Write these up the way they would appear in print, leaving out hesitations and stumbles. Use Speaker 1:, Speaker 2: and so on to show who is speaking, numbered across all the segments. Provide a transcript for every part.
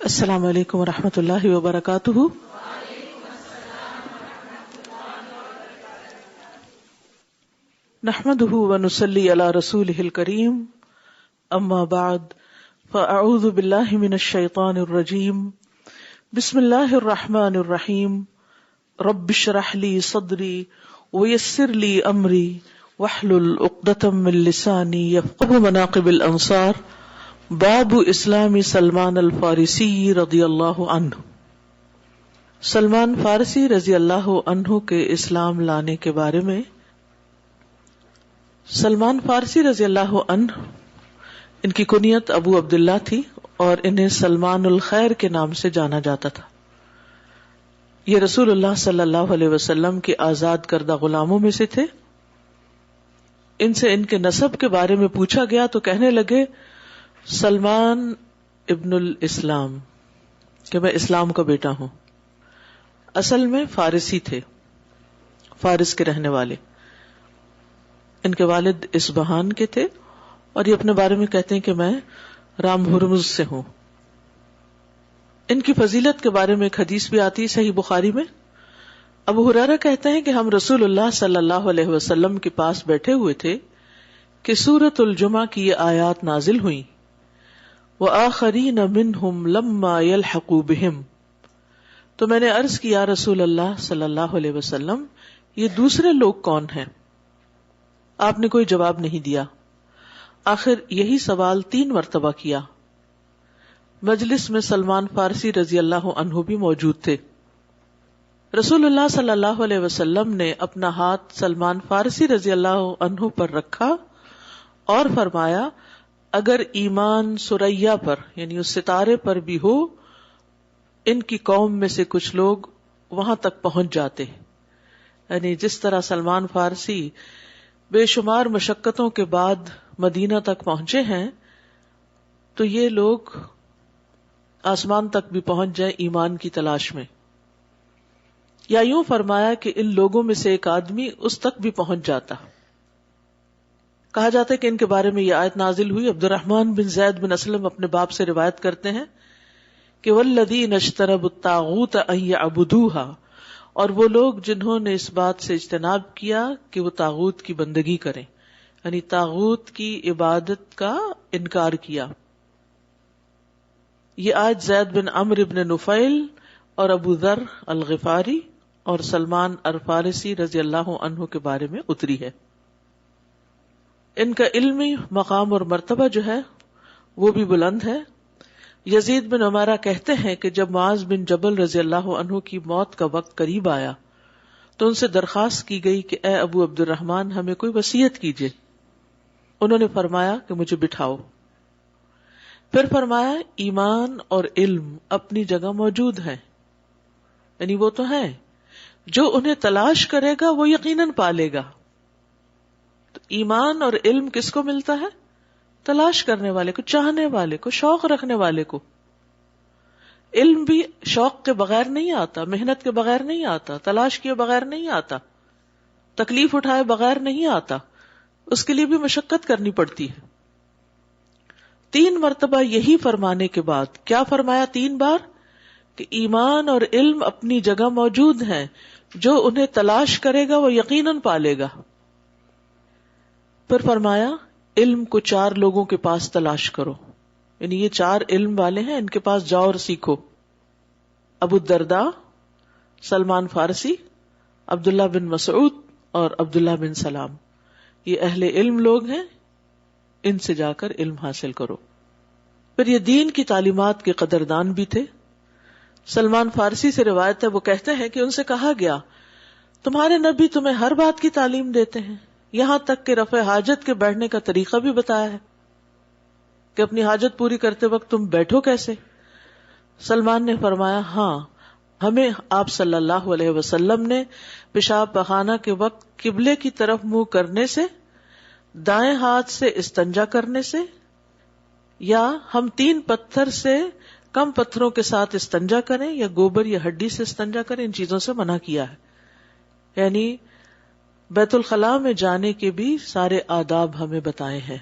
Speaker 1: السلام علیکم ورحمۃ اللہ وبرکاتہ. نحمده ونصلی علی رسولہ الکریم. اما بعد فاعوذ باللہ من الشیطان الرجیم. بسم اللہ الرحمن الرحیم. رب اشرح لی صدری ویسر لی امری واحلل عقدۃ من لسانی یفقهوا مناقب الانصار. باب اسلام سلمان الفارسی رضی اللہ عنہ. سلمان فارسی رضی اللہ عنہ کے اسلام لانے کے بارے میں. سلمان فارسی رضی اللہ عنہ، ان کی کنیت ابو عبداللہ تھی اور انہیں سلمان الخیر کے نام سے جانا جاتا تھا. یہ رسول اللہ صلی اللہ علیہ وسلم کے آزاد کردہ غلاموں میں سے تھے. ان سے ان کے نسب کے بارے میں پوچھا گیا تو کہنے لگے سلمان ابن الاسلام، کہ میں اسلام کا بیٹا ہوں. اصل میں فارسی تھے، فارس کے رہنے والے. ان کے والد اصبہان کے تھے اور یہ اپنے بارے میں کہتے ہیں کہ میں رام ہرمز سے ہوں. ان کی فضیلت کے بارے میں ایک حدیث بھی آتی صحیح بخاری میں. ابو ہریرہ کہتے ہیں کہ ہم رسول اللہ صلی اللہ علیہ وسلم کے پاس بیٹھے ہوئے تھے کہ سورۃ الجمعہ کی یہ آیات نازل ہوئیں، وَآخَرِينَ مِنْهُمْ لَمَّا يَلْحَقُوا بِهِمْ. تو میں نے عرض کیا رسول اللہ صلی اللہ علیہ وسلم یہ دوسرے لوگ کون ہیں؟ آپ نے کوئی جواب نہیں دیا. آخر یہی سوال 3 مرتبہ کیا. مجلس میں سلمان فارسی رضی اللہ عنہ بھی موجود تھے. رسول اللہ صلی اللہ علیہ وسلم نے اپنا ہاتھ سلمان فارسی رضی اللہ عنہ پر رکھا اور فرمایا اگر ایمان سریا پر یعنی اس ستارے پر بھی ہو، ان کی قوم میں سے کچھ لوگ وہاں تک پہنچ جاتے. یعنی جس طرح سلمان فارسی بے شمار مشقتوں کے بعد مدینہ تک پہنچے ہیں، تو یہ لوگ آسمان تک بھی پہنچ جائیں ایمان کی تلاش میں. یا یوں فرمایا کہ ان لوگوں میں سے ایک آدمی اس تک بھی پہنچ جاتا. کہا جاتا ہے کہ ان کے بارے میں یہ آیت نازل ہوئی. عبد الرحمن بن زید بن اسلم اپنے باپ سے روایت کرتے ہیں کہ والذین اجتنبوا الطاغوت ان یعبدوها، اور وہ لوگ جنہوں نے اس بات سے اجتناب کیا کہ وہ طاغوت کی بندگی کریں، یعنی طاغوت کی عبادت کا انکار کیا. یہ آیت زید بن عمرو بن نفیل اور ابو ذر الغفاری اور سلمان الفارسی رضی اللہ عنہ کے بارے میں اتری ہے. ان کا علمی مقام اور مرتبہ جو ہے وہ بھی بلند ہے. یزید بن عمارہ کہتے ہیں کہ جب معاذ بن جبل رضی اللہ عنہ کی موت کا وقت قریب آیا تو ان سے درخواست کی گئی کہ اے ابو عبد الرحمن ہمیں کوئی وصیت کیجیے. انہوں نے فرمایا کہ مجھے بٹھاؤ. پھر فرمایا ایمان اور علم اپنی جگہ موجود ہیں، یعنی وہ تو ہیں، جو انہیں تلاش کرے گا وہ یقیناً پالے گا. تو ایمان اور علم کس کو ملتا ہے؟ تلاش کرنے والے کو، چاہنے والے کو، شوق رکھنے والے کو. علم بھی شوق کے بغیر نہیں آتا، محنت کے بغیر نہیں آتا، تلاش کیے بغیر نہیں آتا، تکلیف اٹھائے بغیر نہیں آتا. اس کے لیے بھی مشقت کرنی پڑتی ہے. 3 مرتبہ یہی فرمانے کے بعد کیا فرمایا 3 بار؟ کہ ایمان اور علم اپنی جگہ موجود ہیں، جو انہیں تلاش کرے گا وہ یقیناً پالے گا. پھر فرمایا علم کو 4 لوگوں کے پاس تلاش کرو، یعنی یہ 4 علم والے ہیں، ان کے پاس جاؤ اور سیکھو. ابو الدرداء، سلمان فارسی، عبداللہ بن مسعود اور عبداللہ بن سلام. یہ اہل علم لوگ ہیں، ان سے جا کر علم حاصل کرو. پھر یہ دین کی تعلیمات کے قدردان بھی تھے. سلمان فارسی سے روایت ہے، وہ کہتے ہیں کہ ان سے کہا گیا تمہارے نبی تمہیں ہر بات کی تعلیم دیتے ہیں، یہاں تک کہ رفع حاجت کے بیٹھنے کا طریقہ بھی بتایا ہے کہ اپنی حاجت پوری کرتے وقت تم بیٹھو کیسے. سلمان نے فرمایا ہاں، ہمیں آپ صلی اللہ علیہ وسلم نے پیشاب پخانہ کے وقت قبلے کی طرف منہ کرنے سے، دائیں ہاتھ سے استنجا کرنے سے، یا ہم 3 پتھر سے کم پتھروں کے ساتھ استنجا کریں یا گوبر یا ہڈی سے استنجا کریں، ان چیزوں سے منع کیا ہے. یعنی بیت الخلاء میں جانے کے بھی سارے آداب ہمیں بتائے ہیں،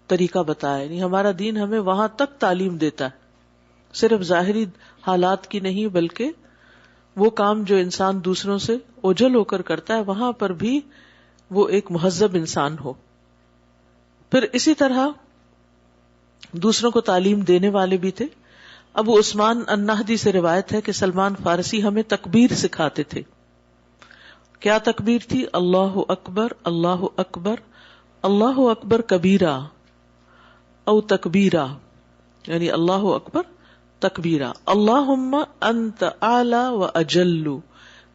Speaker 1: طریقہ بتایا. یعنی ہمارا دین ہمیں وہاں تک تعلیم دیتا ہے. صرف ظاہری حالات کی نہیں بلکہ وہ کام جو انسان دوسروں سے اوجھل ہو کر کرتا ہے وہاں پر بھی وہ ایک مہذب انسان ہو. پھر اسی طرح دوسروں کو تعلیم دینے والے بھی تھے. ابو عثمان النہدی سے روایت ہے کہ سلمان فارسی ہمیں تکبیر سکھاتے تھے. کیا تکبیر تھی؟ اللہ اکبر اللہ اکبر اللہ اکبر کبیرہ او تکبیرہ، یعنی اللہ اکبر تکبیرہ. اللہم انت اعلی و اجل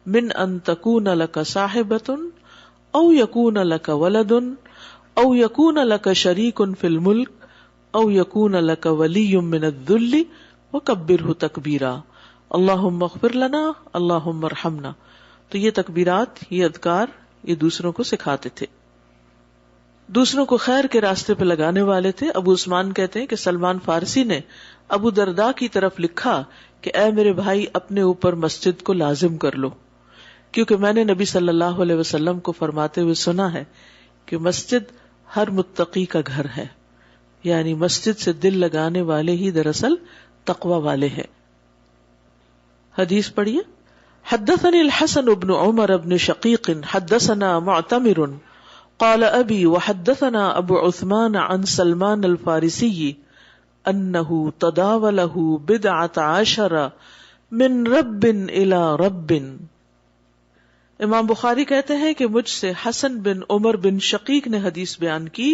Speaker 1: من ان تکون لک صاحبۃ او یکون لک ولد او یکون لک شریک فی الملک او یکون لک ولی من الذل وکبرہ تکبیرہ. اللہم اغفر لنا اللہم ارحمنا. تو یہ تکبیرات، یہ اذکار یہ دوسروں کو سکھاتے تھے، دوسروں کو خیر کے راستے پہ لگانے والے تھے. ابو عثمان کہتے ہیں کہ سلمان فارسی نے ابو درداء کی طرف لکھا کہ اے میرے بھائی اپنے اوپر مسجد کو لازم کر لو، کیونکہ میں نے نبی صلی اللہ علیہ وسلم کو فرماتے ہوئے سنا ہے کہ مسجد ہر متقی کا گھر ہے، یعنی مسجد سے دل لگانے والے ہی دراصل تقوی والے ہیں. حدیث پڑھیے. حدثني الحسن بن عمر بن شقيق حدثنا معتمر قال ابي وحدثنا ابو عثمان عن سلمان الفارسي انه تداوله 17 من رب الى رب. امام بخاری کہتے ہیں کہ مجھ سے حسن بن عمر بن شقیق نے حدیث بیان کی.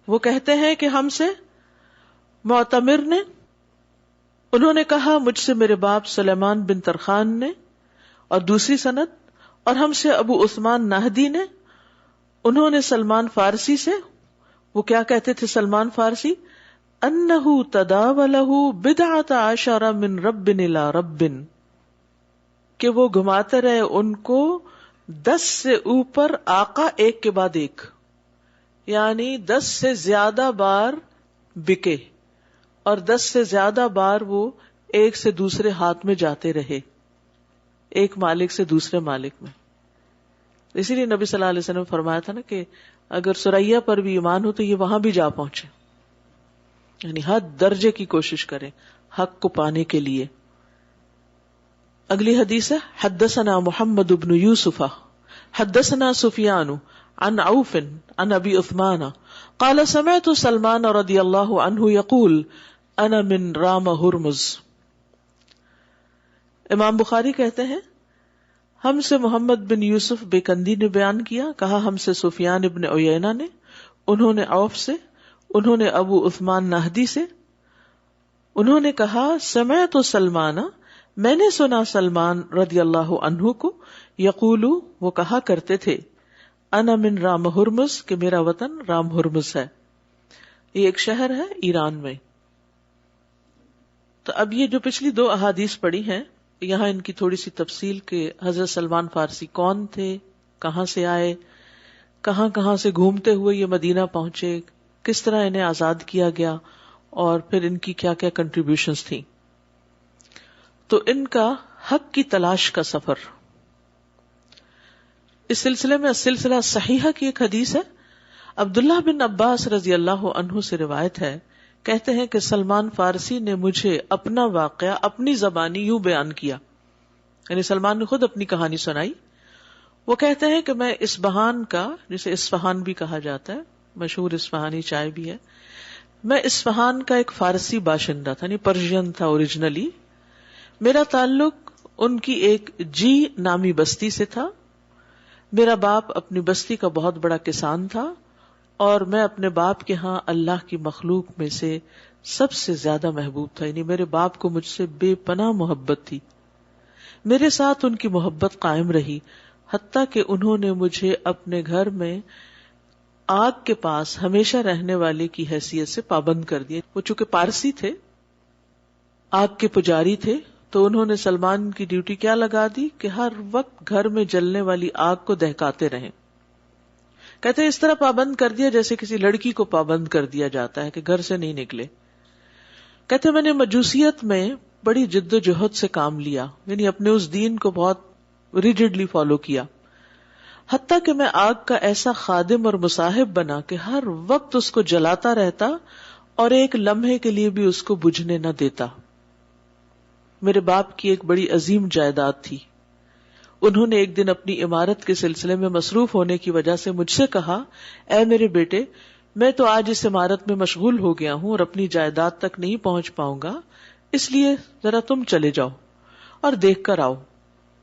Speaker 1: وہ کہتے ہیں کہ ہم سے معتمر نے، انہوں نے کہا مجھ سے میرے باپ سلیمان بن ترخان نے، اور دوسری سند، اور ہم سے ابو عثمان نہدی نے، انہوں نے سلمان فارسی سے. وہ کیا کہتے تھے سلمان فارسی؟ انہ تداولہ 17 من رب الی رب، کہ وہ گھماتے رہے ان کو 10 سے اوپر آقا ایک کے بعد ایک، یعنی 10 سے زیادہ بار بکے اور 10 سے زیادہ بار وہ ایک سے دوسرے ہاتھ میں جاتے رہے، ایک مالک سے دوسرے مالک میں. اسی لیے نبی صلی اللہ علیہ وسلم نے فرمایا تھا نا کہ اگر سریا پر بھی ایمان ہو تو یہ وہاں بھی جا پہنچے، یعنی حد درجے کی کوشش کریں حق کو پانے کے لیے. اگلی حدیث ہے. حدثنا محمد بن یوسف حدثنا سفیان عن عوف عن ابی عثمان قال سمعت سلمان رضی اللہ عنہ یقول انا من رام ہرمز. امام بخاری کہتے ہیں ہم سے محمد بن یوسف بیکندی نے بیان کیا، کہا ہم سے سفیان ابن عیینہ نے، انہوں نے عوف سے، انہوں نے ابو عثمان نہدی سے، انہوں نے کہا سمعت سلمان، میں نے سنا سلمان رضی اللہ عنہ کو، یقولو وہ کہا کرتے تھے، انا من رام ہرمز کہ میرا وطن رام ہرمز ہے. یہ ایک شہر ہے ایران میں. تو اب یہ جو پچھلی 2 احادیث پڑھی ہیں یہاں ان کی تھوڑی سی تفصیل کہ حضرت سلمان فارسی کون تھے، کہاں سے آئے، کہاں کہاں سے گھومتے ہوئے یہ مدینہ پہنچے، کس طرح انہیں آزاد کیا گیا، اور پھر ان کی کیا کیا کنٹریبیوشنز تھیں. تو ان کا حق کی تلاش کا سفر. اس سلسلے میں سلسلہ صحیحہ کی ایک حدیث ہے. عبداللہ بن عباس رضی اللہ عنہ سے روایت ہے، کہتے ہیں کہ سلمان فارسی نے مجھے اپنا واقعہ اپنی زبانی یوں بیان کیا، یعنی سلمان نے خود اپنی کہانی سنائی. وہ کہتے ہیں کہ میں اصفہان کا، جسے اصفہان بھی کہا جاتا ہے، مشہور اصفہانی چائے بھی ہے، میں اصفہان کا ایک فارسی باشندہ تھا، یعنی پرشین تھا اوریجنلی. میرا تعلق ان کی ایک جی نامی بستی سے تھا. میرا باپ اپنی بستی کا بہت بڑا کسان تھا، اور میں اپنے باپ کے ہاں اللہ کی مخلوق میں سے سب سے زیادہ محبوب تھا، یعنی میرے باپ کو مجھ سے بے پناہ محبت تھی. میرے ساتھ ان کی محبت قائم رہی، حتیٰ کہ انہوں نے مجھے اپنے گھر میں آگ کے پاس ہمیشہ رہنے والے کی حیثیت سے پابند کر دیا. وہ چونکہ پارسی تھے، آگ کے پجاری تھے، تو انہوں نے سلمان کی ڈیوٹی کیا لگا دی کہ ہر وقت گھر میں جلنے والی آگ کو دہکاتے رہیں. کہتے ہیں اس طرح پابند کر دیا جیسے کسی لڑکی کو پابند کر دیا جاتا ہے کہ گھر سے نہیں نکلے. کہتے ہیں میں نے مجوسیت میں بڑی جد و جہد سے کام لیا، یعنی اپنے اس دین کو بہت ریجڈلی فالو کیا، حتیٰ کہ میں آگ کا ایسا خادم اور مصاحب بنا کہ ہر وقت اس کو جلاتا رہتا اور ایک لمحے کے لیے بھی اس کو بجھنے نہ دیتا. میرے باپ کی ایک بڑی عظیم جائیداد تھی. انہوں نے ایک دن اپنی عمارت کے سلسلے میں مصروف ہونے کی وجہ سے مجھ سے کہا, اے میرے بیٹے, میں تو آج اس عمارت میں مشغول ہو گیا ہوں اور اپنی جائیداد تک نہیں پہنچ پاؤں گا, اس لیے ذرا تم چلے جاؤ اور دیکھ کر آؤ.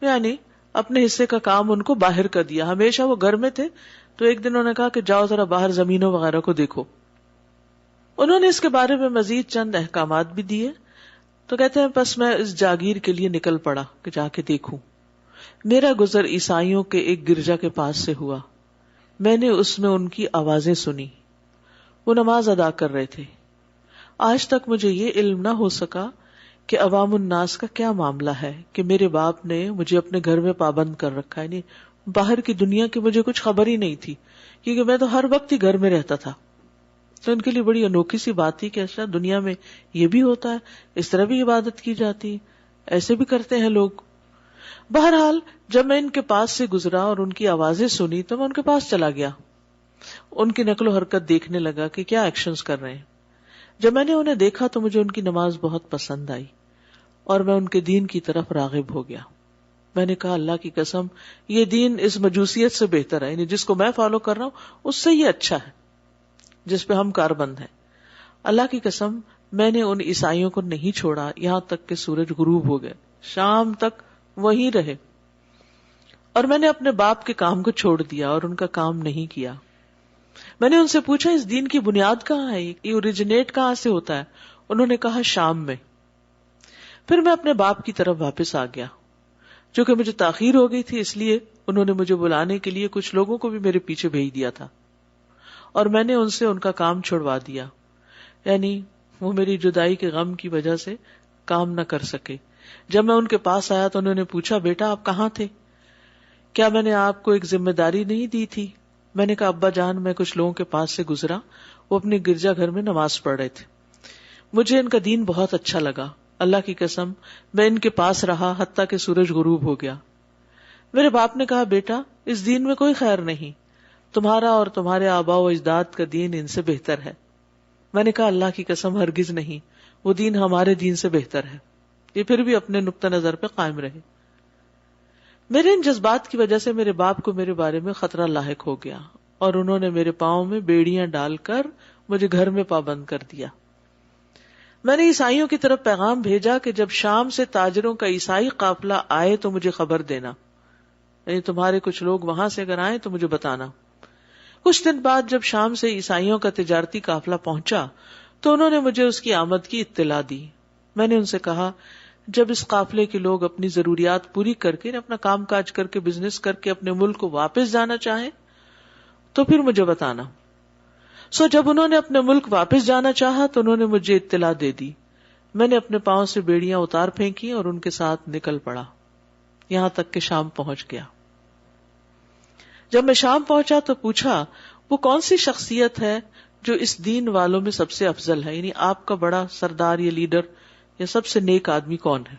Speaker 1: یعنی اپنے حصے کا کام ان کو باہر کر دیا. ہمیشہ وہ گھر میں تھے, تو ایک دن انہوں نے کہا کہ جاؤ ذرا باہر زمینوں وغیرہ کو دیکھو. انہوں نے اس کے بارے میں مزید چند احکامات بھی دیے. تو کہتے ہیں بس میں اس جاگیر کے لیے نکل پڑا کہ جا کے دیکھوں. میرا گزر عیسائیوں کے ایک گرجا کے پاس سے ہوا. میں نے اس میں ان کی آوازیں سنی. وہ نماز ادا کر رہے تھے. آج تک مجھے یہ علم نہ ہو سکا کہ عوام الناس کا کیا معاملہ ہے, کہ میرے باپ نے مجھے اپنے گھر میں پابند کر رکھا ہے. یعنی باہر کی دنیا کی مجھے کچھ خبر ہی نہیں تھی, کیونکہ میں تو ہر وقت ہی گھر میں رہتا تھا. تو ان کے لیے بڑی انوکھی سی بات تھی کہ اچھا دنیا میں یہ بھی ہوتا ہے, اس طرح بھی عبادت کی جاتی ہے, ایسے بھی کرتے ہیں لوگ. بہرحال جب میں ان کے پاس سے گزرا اور ان کی آوازیں سنی تو میں ان کے پاس چلا گیا. ان کی نقل و حرکت دیکھنے لگا کہ کیا ایکشنز کر رہے ہیں. جب میں نے انہیں دیکھا تو مجھے ان کی نماز بہت پسند آئی اور میں ان کے دین کی طرف راغب ہو گیا. میں نے کہا اللہ کی قسم یہ دین اس مجوسیت سے بہتر ہے, یعنی جس کو میں فالو کر رہا ہوں اس سے یہ اچھا ہے جس پہ ہم کاربند ہیں. اللہ کی قسم میں نے ان عیسائیوں کو نہیں چھوڑا یہاں تک کہ سورج غروب ہو گئے. شام تک وہیں رہے اور میں نے اپنے باپ کے کام کو چھوڑ دیا اور ان کا کام نہیں کیا. میں نے ان سے پوچھا اس دین کی بنیاد کہاں ہے, یہ اوریجنیٹ کہاں سے ہوتا ہے؟ انہوں نے کہا شام میں. پھر میں اپنے باپ کی طرف واپس آ گیا. چونکہ مجھے تاخیر ہو گئی تھی اس لیے انہوں نے مجھے بلانے کے لیے کچھ لوگوں کو بھی میرے پیچھے بھیج دیا تھا اور میں نے ان سے ان کا کام چھڑوا دیا. یعنی وہ میری جدائی کے غم کی وجہ سے کام نہ کر سکے. جب میں ان کے پاس آیا تو انہوں نے پوچھا بیٹا آپ کہاں تھے؟ کیا میں نے آپ کو ایک ذمہ داری نہیں دی تھی؟ میں نے کہا ابا جان میں کچھ لوگوں کے پاس سے گزرا, وہ اپنے گرجا گھر میں نماز پڑھ رہے تھے. مجھے ان کا دین بہت اچھا لگا. اللہ کی قسم میں ان کے پاس رہا حتیٰ کہ سورج غروب ہو گیا. میرے باپ نے کہا بیٹا اس دین میں کوئی خیر نہیں, تمہارا اور تمہارے آباء و اجداد کا دین ان سے بہتر ہے. میں نے کہا اللہ کی قسم ہرگز نہیں, وہ دین ہمارے دین سے بہتر ہے. یہ پھر بھی اپنے نقطہ نظر پہ قائم رہے. میرے ان جذبات کی وجہ سے میرے باپ کو میرے بارے میں خطرہ لاحق ہو گیا اور انہوں نے میرے پاؤں میں بیڑیاں ڈال کر مجھے گھر میں پابند کر دیا. میں نے عیسائیوں کی طرف پیغام بھیجا کہ جب شام سے تاجروں کا عیسائی قافلہ آئے تو مجھے خبر دینا, یعنی تمہارے کچھ لوگ وہاں سے اگر آئے تو مجھے بتانا. کچھ دن بعد جب شام سے عیسائیوں کا تجارتی قافلہ پہنچا تو انہوں نے مجھے اس کی آمد کی اطلاع دی. میں نے ان سے کہا جب اس قافلے کے لوگ اپنی ضروریات پوری کر کے اپنا کام کاج کر کے بزنس کر کے اپنے ملک کو واپس جانا چاہیں تو پھر مجھے بتانا. جب انہوں نے اپنے ملک واپس جانا چاہا تو انہوں نے مجھے اطلاع دے دی. میں نے اپنے پاؤں سے بیڑیاں اتار پھینکی اور ان کے ساتھ نکل پڑا یہاں تک کہ شام پہنچ گیا. جب میں شام پہنچا تو پوچھا وہ کون سی شخصیت ہے جو اس دین والوں میں سب سے افضل ہے, یعنی آپ کا بڑا سردار یا لیڈر یا سب سے نیک آدمی کون ہے؟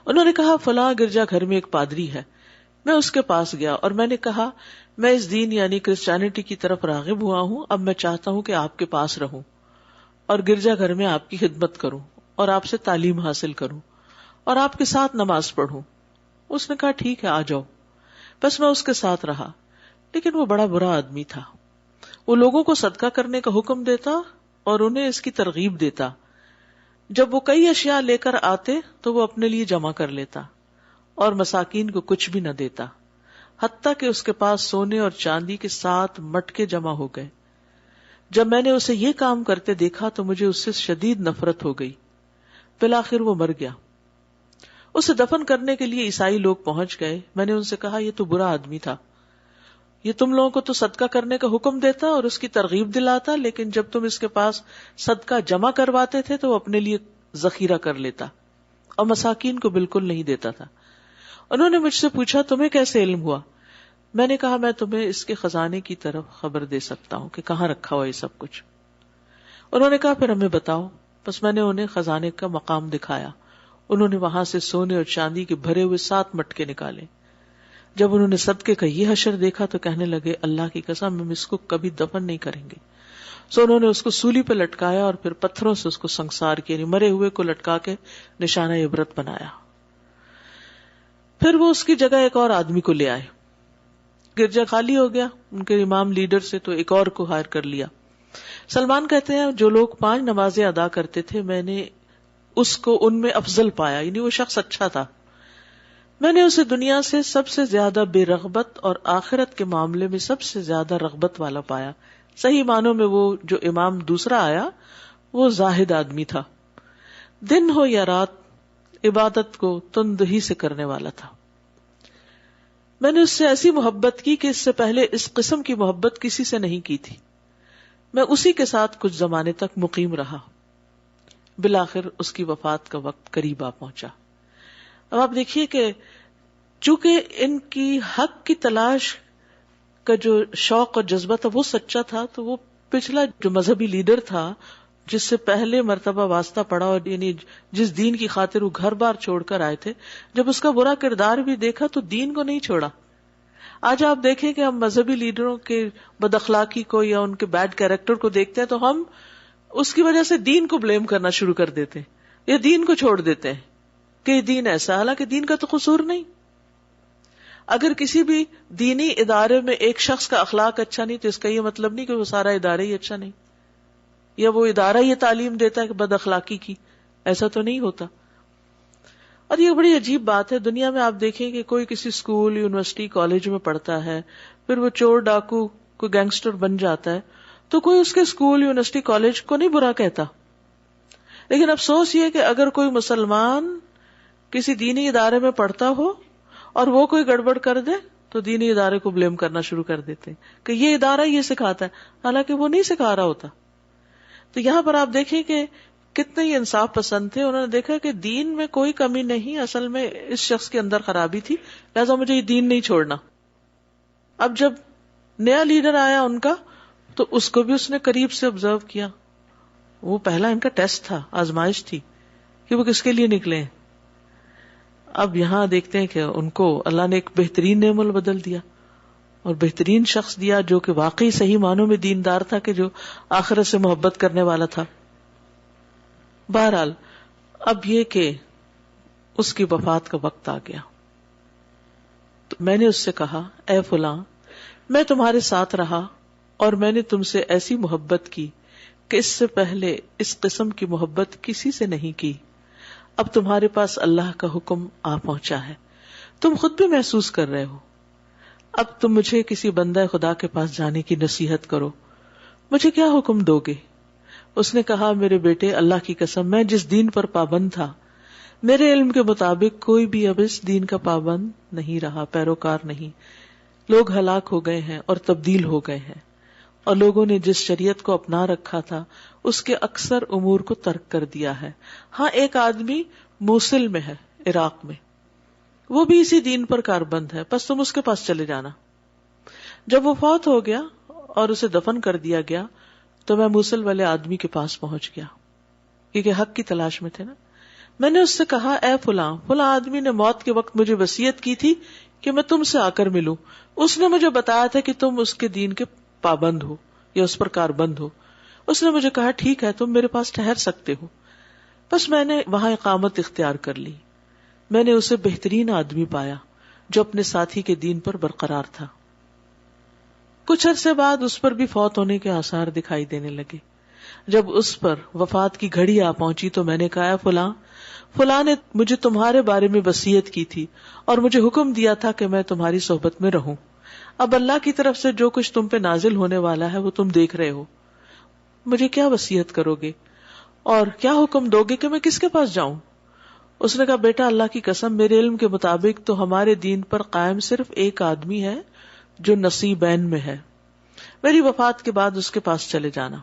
Speaker 1: انہوں نے کہا فلاں گرجا گھر میں ایک پادری ہے. میں اس کے پاس گیا اور میں نے کہا میں اس دین یعنی کرسچینٹی کی طرف راغب ہوا ہوں, اب میں چاہتا ہوں کہ آپ کے پاس رہوں اور گرجا گھر میں آپ کی خدمت کروں اور آپ سے تعلیم حاصل کروں اور آپ کے ساتھ نماز پڑھوں. اس نے کہا ٹھیک ہے آ جاؤ. بس میں اس کے ساتھ رہا, لیکن وہ بڑا برا آدمی تھا. وہ لوگوں کو صدقہ کرنے کا حکم دیتا اور انہیں اس کی ترغیب دیتا. جب وہ کئی اشیاء لے کر آتے تو وہ اپنے لیے جمع کر لیتا اور مساکین کو کچھ بھی نہ دیتا, حتیٰ کہ اس کے پاس سونے اور چاندی کے 7 مٹکے جمع ہو گئے. جب میں نے اسے یہ کام کرتے دیکھا تو مجھے اس سے شدید نفرت ہو گئی. بالآخر وہ مر گیا. اسے دفن کرنے کے لیے عیسائی لوگ پہنچ گئے. میں نے ان سے کہا یہ تو برا آدمی تھا, یہ تم لوگوں کو تو صدقہ کرنے کا حکم دیتا اور اس کی ترغیب دلاتا, لیکن جب تم اس کے پاس صدقہ جمع کرواتے تھے تو وہ اپنے لیے ذخیرہ کر لیتا اور مساکین کو بالکل نہیں دیتا تھا. انہوں نے مجھ سے پوچھا تمہیں کیسے علم ہوا؟ میں نے کہا میں تمہیں اس کے خزانے کی طرف خبر دے سکتا ہوں کہ کہاں رکھا ہوا یہ سب کچھ. انہوں نے کہا پھر ہمیں بتاؤ. بس میں نے انہیں خزانے کا مقام دکھایا. انہوں نے وہاں سے سونے اور چاندی کے بھرے ہوئے 7 مٹکے نکالے. جب انہوں نے صدقے کا یہ حشر دیکھا تو کہنے لگے اللہ کی قسم ہم اس کو کبھی دفن نہیں کریں گے. سو انہوں نے اس کو سولی پہ لٹکایا اور پھر پتھروں سے اس کو سنسار کیا، یعنی مرے ہوئے کو لٹکا کے نشانہ عبرت بنایا. پھر وہ اس کی جگہ ایک اور آدمی کو لے آئے. گرجا خالی ہو گیا ان کے امام لیڈر سے، تو ایک اور کو ہائر کر لیا. سلمان کہتے ہیں جو لوگ 5 نمازیں ادا کرتے تھے میں نے اس کو ان میں افضل پایا، یعنی وہ شخص اچھا تھا. میں نے اسے دنیا سے سب سے زیادہ بے رغبت اور آخرت کے معاملے میں سب سے زیادہ رغبت والا پایا. صحیح معنوں میں وہ جو امام دوسرا آیا وہ زاہد آدمی تھا، دن ہو یا رات عبادت کو تند ہی سے کرنے والا تھا. میں نے اس سے ایسی محبت کی کہ اس سے پہلے اس قسم کی محبت کسی سے نہیں کی تھی. میں اسی کے ساتھ کچھ زمانے تک مقیم رہا. بالآخر اس کی وفات کا وقت قریب آ پہنچا. اب آپ دیکھیے کہ چونکہ ان کی حق کی تلاش کا جو شوق اور جذبہ تھا وہ سچا تھا، تو وہ پچھلا جو مذہبی لیڈر تھا جس سے پہلے مرتبہ واسطہ پڑا، اور یعنی جس دین کی خاطر وہ گھر بار چھوڑ کر آئے تھے، جب اس کا برا کردار بھی دیکھا تو دین کو نہیں چھوڑا. آج آپ دیکھیں کہ ہم مذہبی لیڈروں کے بد اخلاقی کو یا ان کے بیڈ کیریکٹر کو دیکھتے ہیں تو ہم اس کی وجہ سے دین کو بلیم کرنا شروع کر دیتے ہیں یا دین کو چھوڑ دیتے ہیں کہ دین ایسا، حالانکہ دین کا تو قصور نہیں. اگر کسی بھی دینی ادارے میں ایک شخص کا اخلاق اچھا نہیں تو اس کا یہ مطلب نہیں کہ وہ سارا ادارہ ہی اچھا نہیں، یا وہ ادارہ یہ تعلیم دیتا ہے کہ بد اخلاقی کی. ایسا تو نہیں ہوتا. اور یہ بڑی عجیب بات ہے، دنیا میں آپ دیکھیں کہ کوئی کسی اسکول، یونیورسٹی، کالج میں پڑھتا ہے، پھر وہ چور، ڈاکو، کوئی گینگسٹر بن جاتا ہے تو کوئی اس کے اسکول، یونیورسٹی، کالج کو نہیں برا کہتا. لیکن افسوس یہ کہ اگر کوئی مسلمان کسی دینی ادارے میں پڑھتا ہو اور وہ کوئی گڑبڑ کر دے تو دینی ادارے کو بلیم کرنا شروع کر دیتے ہیں کہ یہ ادارہ یہ سکھاتا ہے، حالانکہ وہ نہیں سکھا رہا ہوتا. تو یہاں پر آپ دیکھیں کہ کتنے ہی انصاف پسند تھے، انہوں نے دیکھا کہ دین میں کوئی کمی نہیں، اصل میں اس شخص کے اندر خرابی تھی، لہذا مجھے یہ دین نہیں چھوڑنا. اب جب نیا لیڈر آیا ان کا تو اس کو بھی اس نے قریب سے آبزرو کیا. وہ پہلا ان کا ٹیسٹ تھا، آزمائش تھی کہ وہ کس کے لیے نکلے. اب یہاں دیکھتے ہیں کہ ان کو اللہ نے ایک بہترین نعم البدل دیا اور بہترین شخص دیا جو کہ واقعی صحیح معنوں میں دیندار تھا، کہ جو آخرت سے محبت کرنے والا تھا. بہرحال اب یہ کہ اس کی وفات کا وقت آ گیا تو میں نے اس سے کہا، اے فلاں، میں تمہارے ساتھ رہا اور میں نے تم سے ایسی محبت کی کہ اس سے پہلے اس قسم کی محبت کسی سے نہیں کی. اب تمہارے پاس اللہ کا حکم آ پہنچا ہے، تم خود بھی محسوس کر رہے ہو. اب تم مجھے کسی بندہ خدا کے پاس جانے کی نصیحت کرو، مجھے کیا حکم دو گے؟ اس نے کہا، میرے بیٹے، اللہ کی قسم، میں جس دین پر پابند تھا، میرے علم کے مطابق کوئی بھی اب اس دین کا پابند نہیں رہا، پیروکار نہیں. لوگ ہلاک ہو گئے ہیں اور تبدیل ہو گئے ہیں، اور لوگوں نے جس شریعت کو اپنا رکھا تھا اس کے اکثر امور کو ترک کر دیا ہے. ہاں، ایک آدمی موصل میں ہے، عراق میں، وہ بھی اسی دین پر کاربند ہے، بس تم اس کے پاس چلے جانا. جب وہ فوت ہو گیا اور اسے دفن کر دیا گیا تو میں موصل والے آدمی کے پاس پہنچ گیا، کیونکہ حق کی تلاش میں تھے نا. میں نے اس سے کہا، اے فلاں، فلاں آدمی نے موت کے وقت مجھے وصیت کی تھی کہ میں تم سے آ کر ملوں. اس نے مجھے بتایا تھا کہ تم اس کے دین کے پابند ہو یا اس پر کاربند ہو. اس نے مجھے کہا، ٹھیک ہے، تم میرے پاس ٹھہر سکتے ہو. بس میں نے وہاں اقامت اختیار کر لی. میں نے اسے بہترین آدمی پایا جو اپنے ساتھی کے دین پر برقرار تھا. کچھ عرصے بعد اس پر بھی فوت ہونے کے آثار دکھائی دینے لگے. جب اس پر وفات کی گھڑی آ پہنچی تو میں نے کہا، فلاں، فلاں نے مجھے تمہارے بارے میں وصیت کی تھی اور مجھے حکم دیا تھا کہ میں تمہاری صحبت میں رہوں. اب اللہ کی طرف سے جو کچھ تم پہ نازل ہونے والا ہے وہ تم دیکھ رہے ہو. مجھے کیا وصیت کرو گے اور کیا حکم دو گے کہ میں کس کے پاس جاؤں؟ اس نے کہا، بیٹا، اللہ کی قسم، میرے علم کے مطابق تو ہمارے دین پر قائم صرف ایک آدمی ہے جو نصیبین میں ہے. میری وفات کے بعد اس کے پاس چلے جانا.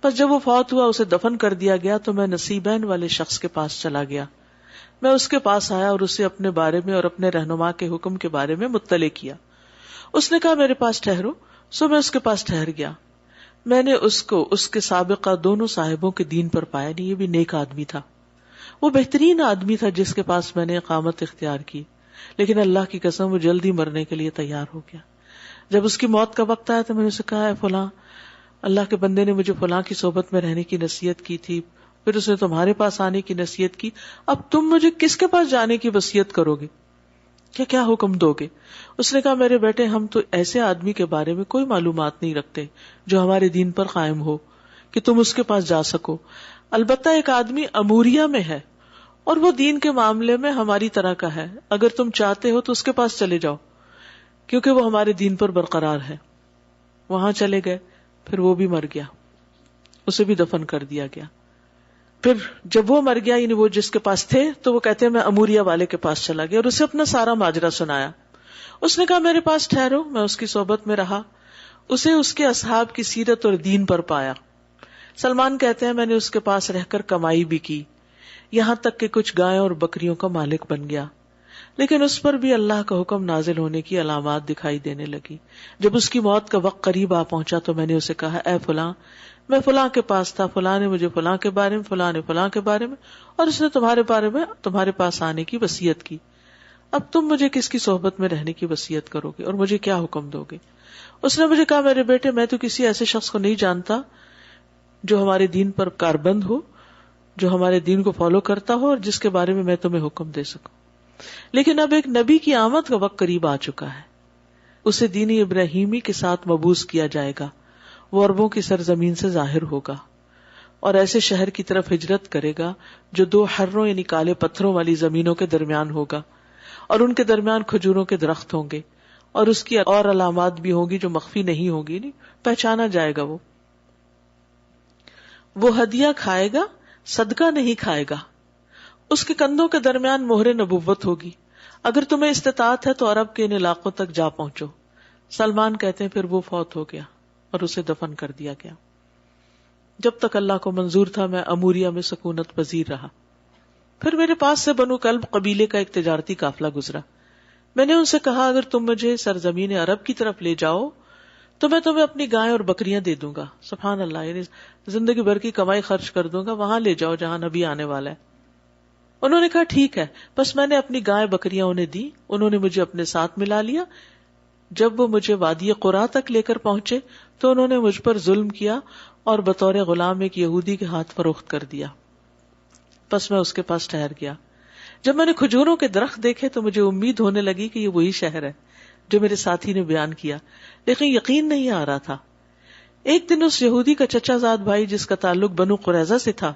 Speaker 1: بس جب وہ فوت ہوا، اسے دفن کر دیا گیا تو میں نصیبین والے شخص کے پاس چلا گیا. میں اس کے پاس آیا اور اسے اپنے بارے میں اور اپنے رہنما کے حکم کے بارے میں مطلع کیا. اس نے کہا، میرے پاس ٹھہرو. سو میں اس کے پاس ٹھہر گیا. میں نے اس کو اس کے سابقہ دونوں صاحبوں کے دین پر پایا. نہیں، یہ بھی نیک آدمی تھا، وہ بہترین آدمی تھا جس کے پاس میں نے اقامت اختیار کی. لیکن اللہ کی قسم، وہ جلدی مرنے کے لیے تیار ہو گیا. جب اس کی موت کا وقت آیا تو میں نے اسے کہا، اے فلاں، اللہ کے بندے نے مجھے فلاں کی صحبت میں رہنے کی نصیحت کی تھی، پھر اس نے تمہارے پاس آنے کی نصیحت کی، اب تم مجھے کس کے پاس جانے کی وصیت کرو گے؟ کیا حکم دو گے؟ اس نے کہا میرے بیٹے ہم تو ایسے آدمی کے بارے میں کوئی معلومات نہیں رکھتے جو ہمارے دین پر قائم ہو کہ تم اس کے پاس جا سکو، البتہ ایک آدمی اموریہ میں ہے اور وہ دین کے معاملے میں ہماری طرح کا ہے، اگر تم چاہتے ہو تو اس کے پاس چلے جاؤ کیونکہ وہ ہمارے دین پر برقرار ہے۔ وہاں چلے گئے، پھر وہ بھی مر گیا، اسے بھی دفن کر دیا گیا۔ پھر جب وہ مر گیا، یعنی وہ جس کے پاس تھے، تو وہ کہتے ہیں میں اموریہ والے کے پاس چلا گیا اور اسے اپنا سارا ماجرا سنایا۔ اس نے کہا میرے پاس ٹھہرو، میں اس کی صحبت میں رہا، اسے اس کے اصحاب کی سیرت اور دین پر پایا۔ سلمان کہتے ہیں میں نے اس کے پاس رہ کر کمائی بھی کی، یہاں تک کہ کچھ گائے اور بکریوں کا مالک بن گیا، لیکن اس پر بھی اللہ کا حکم نازل ہونے کی علامات دکھائی دینے لگی۔ جب اس کی موت کا وقت قریب آ پہنچا تو میں نے اسے کہا اے فلاں، میں فلاں کے پاس تھا، فلاں نے مجھے فلاں کے بارے میں، فلاں نے فلاں کے بارے میں، اور اس نے تمہارے بارے میں تمہارے پاس آنے کی وصیت کی، اب تم مجھے کس کی صحبت میں رہنے کی وصیت کرو گے اور مجھے کیا حکم دو گے؟ اس نے مجھے کہا میرے بیٹے میں تو کسی ایسے شخص کو نہیں جانتا جو ہمارے دین پر کاربند ہو، جو ہمارے دین کو فالو کرتا ہو اور جس کے بارے میں تمہیں حکم دے سکوں، لیکن اب ایک نبی کی آمد کا وقت قریب آ چکا ہے، اسے دین ابراہیمی کے ساتھ مبعوث کیا جائے گا، وہ عربوں کی سرزمین سے ظاہر ہوگا اور ایسے شہر کی طرف ہجرت کرے گا جو 2 حروں یعنی کالے پتھروں والی زمینوں کے درمیان ہوگا، اور ان کے درمیان کھجوروں کے درخت ہوں گے، اور اس کی اور علامات بھی ہوں گی جو مخفی نہیں ہوگی، نہیں پہچانا جائے گا۔ وہ ہدیہ کھائے گا، صدقہ نہیں کھائے گا، اس کے کندھوں کے درمیان مہر نبوت ہوگی، اگر تمہیں استطاعت ہے تو عرب کے ان علاقوں تک جا پہنچو۔ سلمان کہتے ہیں پھر وہ فوت ہو گیا اور اسے دفن کر دیا گیا۔ جب تک اللہ کو منظور تھا میں اموریہ میں سکونت پذیر رہا۔ پھر میرے پاس سے بنو کلب قبیلے کا ایک تجارتی قافلہ گزرا، میں نے ان سے کہا اگر تم مجھے سرزمین عرب کی طرف لے جاؤ تو میں تمہیں اپنی گائیں اور بکریاں دے دوں گا، سبحان اللہ، یعنی زندگی بھر کی کمائی خرچ کر دوں گا، وہاں لے جاؤ جہاں نبی آنے والا ہے۔ انہوں نے کہا ٹھیک ہے، بس میں نے اپنی گائیں بکریاں انہیں دی، انہوں نے مجھے اپنے ساتھ ملا لیا۔ جب وہ مجھے وادی قرا تک لے کر پہنچے تو انہوں نے مجھ پر ظلم کیا اور بطور غلام ایک یہودی کے ہاتھ فروخت کر دیا، پس میں اس کے پاس ٹھہر گیا۔ جب میں نے کھجوروں کے درخت دیکھے تو مجھے امید ہونے لگی کہ یہ وہی شہر ہے جو میرے ساتھی نے بیان کیا، لیکن یقین نہیں آ رہا تھا۔ ایک دن اس یہودی کا چچا زاد بھائی جس کا تعلق بنو قریظہ سے تھا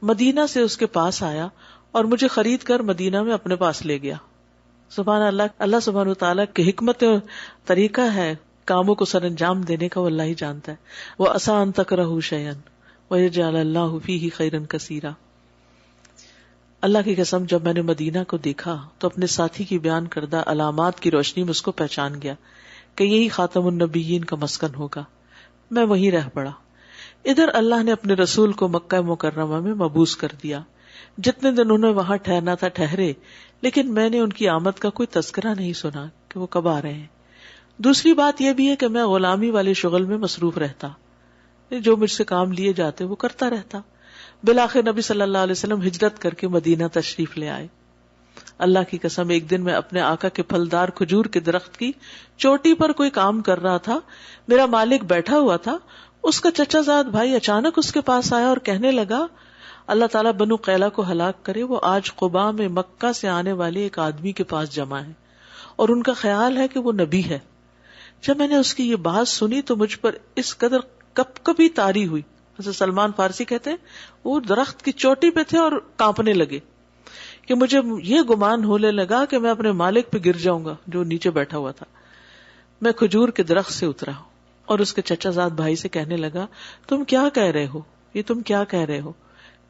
Speaker 1: مدینہ سے اس کے پاس آیا اور مجھے خرید کر مدینہ میں اپنے پاس لے گیا۔ سبحان اللہ، اللہ سبحانہ وتعالیٰ کی حکمت طریقہ ہے کاموں کو سر انجام دینے کا، وہ اللہ ہی جانتا ہے۔ وَعَسَىٰ أَن تَكْرَهُوا شَيْئًا وَيَجْعَلَ اللَّهُ فِيهِ خَيْرًا كَثِيرًا۔ اللہ کی قسم جب میں نے مدینہ کو دیکھا تو اپنے ساتھی کی بیان کردہ علامات کی روشنی میں اس کو پہچان گیا کہ یہی خاتم النبیین کا مسکن ہوگا۔ میں وہیں رہ پڑا۔ ادھر اللہ نے اپنے رسول کو مکہ مکرمہ میں مبعوث کر دیا، جتنے دن انہیں وہاں ٹھہرنا تھا ٹھہرے، لیکن میں نے ان کی آمد کا کوئی تذکرہ نہیں سنا کہ وہ کب آ رہے ہیں۔ دوسری بات یہ بھی ہے کہ میں غلامی والے شغل میں مصروف رہتا، جو مجھ سے کام لیے جاتے وہ کرتا رہتا۔ بالآخر نبی صلی اللہ علیہ وسلم ہجرت کر کے مدینہ تشریف لے آئے۔ اللہ کی قسم ایک دن میں اپنے آقا کے پھلدار کھجور کے درخت کی چوٹی پر کوئی کام کر رہا تھا، میرا مالک بیٹھا ہوا تھا، اس کا چچا زاد بھائی اچانک اس کے پاس آیا اور کہنے لگا اللہ تعالیٰ بنو قیلہ کو ہلاک کرے، وہ آج قباء میں مکہ سے آنے والے ایک آدمی کے پاس جمع ہے اور ان کا خیال ہے کہ وہ نبی ہے۔ جب میں نے اس کی یہ بات سنی تو مجھ پر اس قدر کپکپی طاری ہوئی، حضرت سلمان فارسی کہتے ہیں وہ درخت کی چوٹی پہ تھے اور کانپنے لگے کہ مجھے یہ گمان ہونے لگا کہ میں اپنے مالک پہ گر جاؤں گا جو نیچے بیٹھا ہوا تھا۔ میں کھجور کے درخت سے اترا اور اس کے چچا زاد بھائی سے کہنے لگا تم کیا کہہ رہے ہو، یہ تم کیا کہہ رہے ہو؟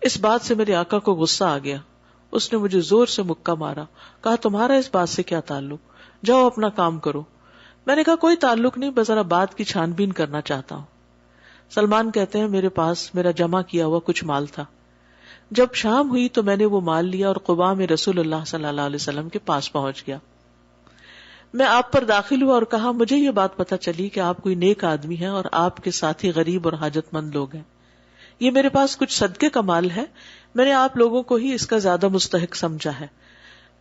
Speaker 1: اس بات سے میرے آقا کو غصہ آ گیا، اس نے مجھے زور سے مکہ مارا، کہا تمہارا اس بات سے کیا تعلق، جاؤ اپنا کام کرو۔ میں نے کہا کوئی تعلق نہیں، بس ذرا بات کی چھان بین کرنا چاہتا ہوں۔ سلمان کہتے ہیں میرے پاس میرا جمع کیا ہوا کچھ مال تھا، جب شام ہوئی تو میں نے وہ مال لیا اور قباء میں رسول اللہ صلی اللہ علیہ وسلم کے پاس پہنچ گیا۔ میں آپ پر داخل ہوا اور کہا مجھے یہ بات پتہ چلی کہ آپ کوئی نیک آدمی ہیں اور آپ کے ساتھی غریب اور حاجت مند لوگ ہیں، یہ میرے پاس کچھ صدقے کا مال ہے، میں نے آپ لوگوں کو ہی اس کا زیادہ مستحق سمجھا ہے۔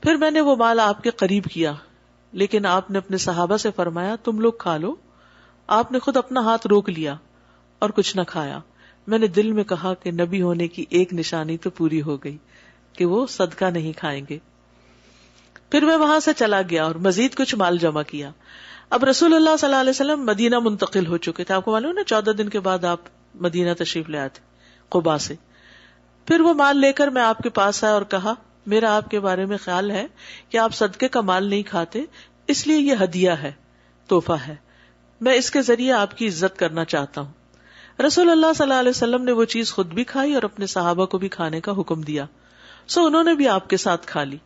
Speaker 1: پھر میں نے وہ مال آپ کے قریب کیا، لیکن آپ نے اپنے صحابہ سے فرمایا تم لوگ کھا لو، آپ نے خود اپنا ہاتھ روک لیا اور کچھ نہ کھایا. میں نے دل میں کہا کہ نبی ہونے کی ایک نشانی تو پوری ہو گئی کہ وہ صدقہ نہیں کھائیں گے. پھر میں وہاں سے چلا گیا اور مزید کچھ مال جمع کیا. اب رسول اللہ صلی اللہ علیہ وسلم مدینہ منتقل ہو چکے تھے. آپ کو معلوم ہے 14 دن کے بعد آپ مدینہ تشریف لے آئے تھے قباء سے. پھر وہ مال لے کر میں آپ کے پاس آیا اور کہا میرا آپ کے بارے میں خیال ہے کہ آپ صدقے کا مال نہیں کھاتے، اس لیے یہ ہدیہ ہے، تحفہ ہے، میں اس کے ذریعے آپ کی عزت کرنا چاہتا ہوں. رسول اللہ صلی اللہ علیہ وسلم نے وہ چیز خود بھی کھائی اور اپنے صحابہ کو بھی کھانے کا حکم دیا. سو انہوں نے بھی آپ کے ساتھ کھا لی.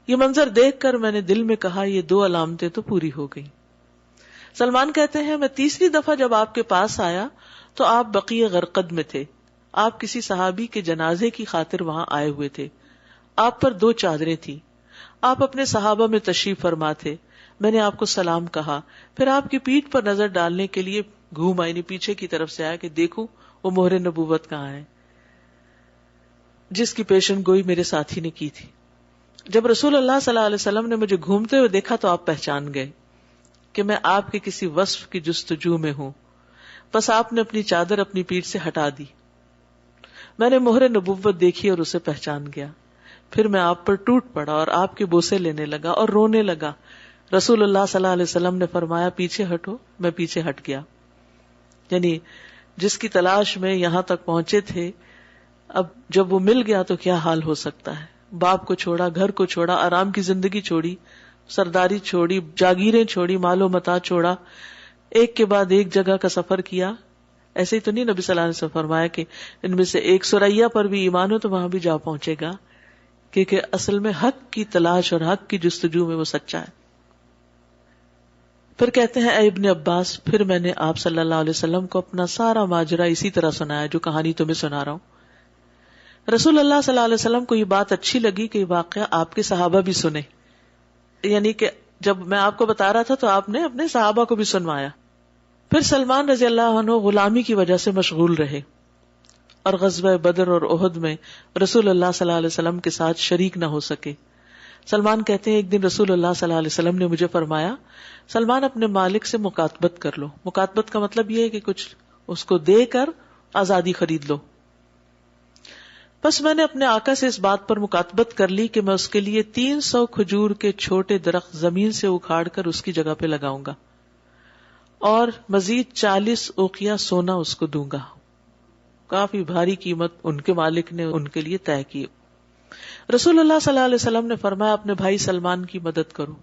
Speaker 1: یہ منظر دیکھ کر میں نے دل میں کہا یہ 2 علامتیں تو پوری ہو گئی. سلمان کہتے ہیں میں تیسری دفعہ جب آپ کے پاس آیا تو آپ بقیع غرقد میں تھے. آپ کسی صحابی کے جنازے کی خاطر وہاں آئے ہوئے تھے. آپ پر 2 چادریں تھیں. آپ اپنے صحابہ میں تشریف فرما تھے. میں نے آپ کو سلام کہا، پھر آپ کی پیٹھ پر نظر ڈالنے کے لیے گھوم آئی، یعنی پیچھے کی طرف سے آیا کہ دیکھوں وہ مہر نبوت کہاں ہے جس کی پیشن گوئی میرے ساتھی نے کی تھی. جب رسول اللہ صلی اللہ علیہ وسلم نے مجھے گھومتے ہوئے دیکھا تو آپ پہچان گئے کہ میں آپ کے کسی وصف کی جستجو میں ہوں. بس آپ نے اپنی چادر اپنی پیٹھ سے ہٹا دی. میں نے مہر نبوت دیکھی اور اسے پہچان گیا. پھر میں آپ پر ٹوٹ پڑا اور آپ کے بوسے لینے لگا اور رونے لگا. رسول اللہ صلی اللہ علیہ وسلم نے فرمایا پیچھے ہٹو. میں پیچھے ہٹ گیا. یعنی جس کی تلاش میں یہاں تک پہنچے تھے، اب جب وہ مل گیا تو کیا حال ہو سکتا ہے. باپ کو چھوڑا، گھر کو چھوڑا، آرام کی زندگی چھوڑی، سرداری چھوڑی، جاگیریں چھوڑی، مال و متاع چھوڑا، ایک کے بعد ایک جگہ کا سفر کیا. ایسے ہی تو نہیں نبی صلی اللہ علیہ وسلم فرمایا کہ ان میں سے ایک ثریا پر بھی ایمان ہو تو وہاں بھی جا پہنچے گا، کیونکہ اصل میں حق کی تلاش اور حق کی جستجو میں وہ سچا ہے. پھر کہتے ہیں اے ابن عباس، پھر میں نے آپ صلی اللہ علیہ وسلم کو اپنا سارا ماجرا اسی طرح سنایا جو کہانی تمہیں سنا رہا ہوں. رسول اللہ صلی اللہ علیہ وسلم کو یہ بات اچھی لگی کہ یہ واقعہ آپ کے صحابہ بھی سنے. یعنی کہ جب میں آپ کو بتا رہا تھا تو آپ نے اپنے صحابہ کو بھی سنوایا. پھر سلمان رضی اللہ عنہ غلامی کی وجہ سے مشغول رہے اور غزوہ بدر اور احد میں رسول اللہ صلی اللہ علیہ وسلم کے ساتھ شریک نہ ہو سکے. سلمان کہتے ہیں ایک دن رسول اللہ صلی اللہ علیہ وسلم نے مجھے فرمایا سلمان اپنے مالک سے مکاتبت کر لو. مکاتبت کا مطلب یہ ہے کہ کچھ اس کو دے کر آزادی خرید لو. بس میں نے اپنے آقا سے اس بات پر مکاتبت کر لی کہ میں اس کے لیے 300 کھجور کے چھوٹے درخت زمین سے اکھاڑ کر اس کی جگہ پہ لگاؤں گا اور مزید 40 اوقیہ سونا اس کو دوں گا. کافی بھاری قیمت ان کے مالک نے ان کے لیے طے کی. رسول اللہ صلی اللہ علیہ وسلم نے فرمایا اپنے بھائی سلمان کی مدد کرو.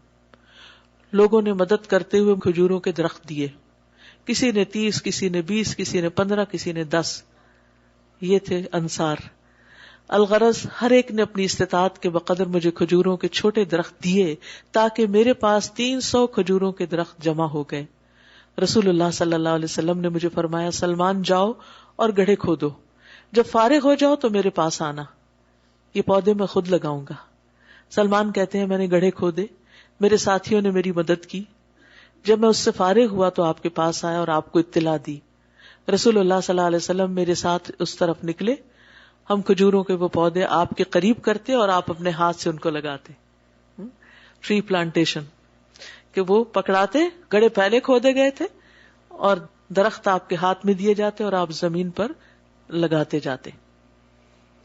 Speaker 1: لوگوں نے مدد کرتے ہوئے کھجوروں کے درخت دیے. کسی نے 30، کسی نے 20، کسی نے 15، کسی نے 10. یہ تھے انصار. الغرض ہر ایک نے اپنی استطاعت کے بقدر مجھے کھجوروں کے چھوٹے درخت دیے تاکہ میرے پاس 300 کھجوروں کے درخت جمع ہو گئے. رسول اللہ صلی اللہ علیہ وسلم نے مجھے فرمایا سلمان جاؤ اور گڑھے کھودو، جب فارغ ہو جاؤ تو میرے پاس آنا، یہ پودے میں خود لگاؤں گا. سلمان کہتے ہیں میں نے گڑھے کھودے، میرے ساتھیوں نے میری مدد کی. جب میں اس سے فارغ ہوا تو آپ کے پاس آیا اور آپ کو اطلاع دی. رسول اللہ صلی اللہ علیہ وسلم میرے ساتھ اس طرف نکلے. ہم کھجوروں کے وہ پودے آپ کے قریب کرتے اور آپ اپنے ہاتھ سے ان کو لگاتے. ٹری پلانٹیشن کہ وہ پکڑاتے، گڑھے پہلے کھودے گئے تھے اور درخت آپ کے ہاتھ میں دیے جاتے اور آپ زمین پر لگاتے جاتے.